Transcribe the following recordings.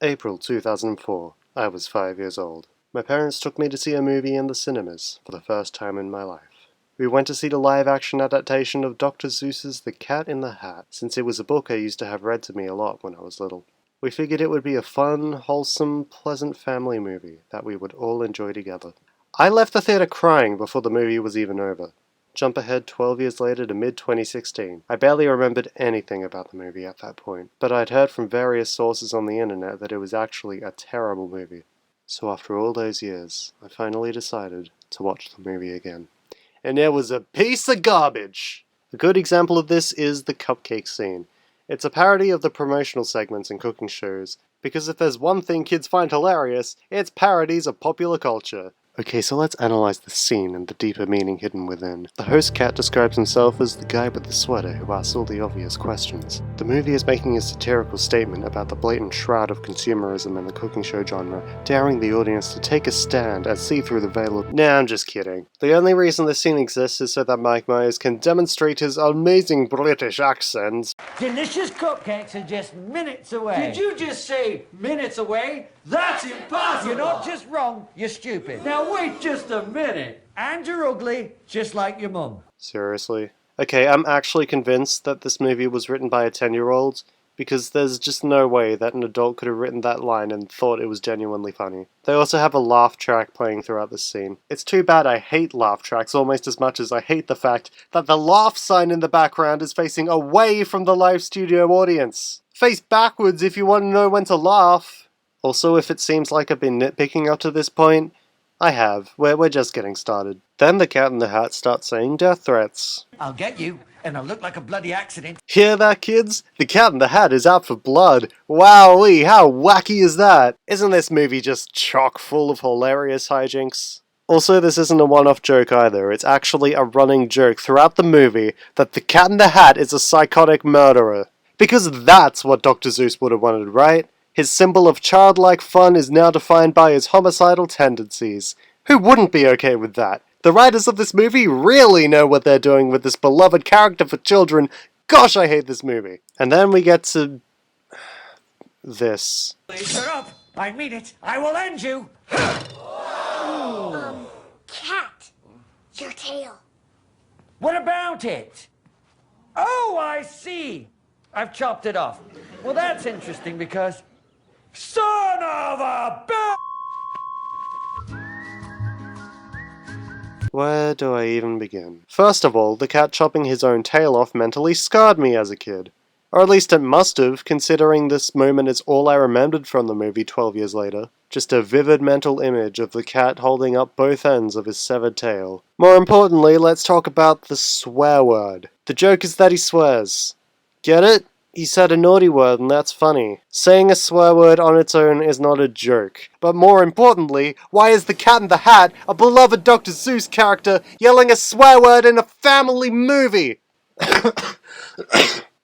April 2004. I was 5 years old. My parents took me to see a movie in the cinemas for the first time in my life. We went to see the live-action adaptation of Dr. Seuss's The Cat in the Hat, since it was a book I used to have read to me a lot when I was little. We figured it would be a fun, wholesome, pleasant family movie that we would all enjoy together. I left the theater crying before the movie was even over. Jump ahead 12 years later to mid-2016. I barely remembered anything about the movie at that point, but I'd heard from various sources on the internet that it was actually a terrible movie. So after all those years, I finally decided to watch the movie again. And it was a piece of garbage! A good example of this is the cupcake scene. It's a parody of the promotional segments in cooking shows, because if there's one thing kids find hilarious, it's parodies of popular culture. Okay, so let's analyze the scene and the deeper meaning hidden within. The host cat describes himself as the guy with the sweater who asks all the obvious questions. The movie is making a satirical statement about the blatant shroud of consumerism in the cooking show genre, daring the audience to take a stand and see through the veil of— Nah, I'm just kidding. The only reason this scene exists is so that Mike Myers can demonstrate his amazing British accent. Delicious cupcakes are just minutes away. Did you just say minutes away? That's impossible! You're not just wrong, you're stupid. Now wait just a minute. And you're ugly, just like your mum. Seriously? Okay, I'm actually convinced that this movie was written by a 10-year-old, because there's just no way that an adult could have written that line and thought it was genuinely funny. They also have a laugh track playing throughout this scene. It's too bad I hate laugh tracks almost as much as I hate the fact that the laugh sign in the background is facing away from the live studio audience. Face backwards if you want to know when to laugh. Also, if it seems like I've been nitpicking up to this point, I have. We're just getting started. Then the Cat in the Hat starts saying death threats. I'll get you, and I'll look like a bloody accident. Hear that, kids? The Cat in the Hat is out for blood. Wowee, how wacky is that? Isn't this movie just chock full of hilarious hijinks? Also, this isn't a one-off joke either. It's actually a running joke throughout the movie that the Cat in the Hat is a psychotic murderer. Because that's what Dr. Seuss would have wanted, right? His symbol of childlike fun is now defined by his homicidal tendencies. Who wouldn't be okay with that? The writers of this movie really know what they're doing with this beloved character for children. Gosh, I hate this movie. And then we get to this. Please shut up! I mean it! I will end you! Cat, your tail. What about it? Oh, I see! I've chopped it off. Well, that's interesting because... Son of a bitch! Where do I even begin? First of all, the cat chopping his own tail off mentally scarred me as a kid. Or at least it must have, considering this moment is all I remembered from the movie 12 years later. Just a vivid mental image of the cat holding up both ends of his severed tail. More importantly, let's talk about the swear word. The joke is that he swears. Get it? He said a naughty word and that's funny. Saying a swear word on its own is not a joke. But more importantly, why is the Cat in the Hat, a beloved Dr. Seuss character, yelling a swear word in a family movie?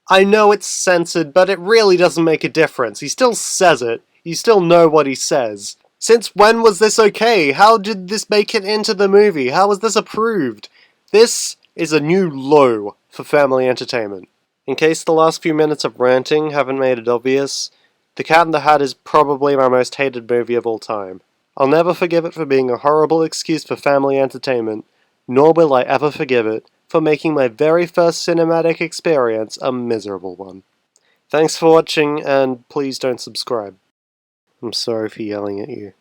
I know it's censored, but it really doesn't make a difference. He still says it. You still know what he says. Since when was this okay? How did this make it into the movie? How was this approved? This is a new low for family entertainment. In case the last few minutes of ranting haven't made it obvious, The Cat in the Hat is probably my most hated movie of all time. I'll never forgive it for being a horrible excuse for family entertainment, nor will I ever forgive it for making my very first cinematic experience a miserable one. Thanks for watching, and please don't subscribe. I'm sorry for yelling at you.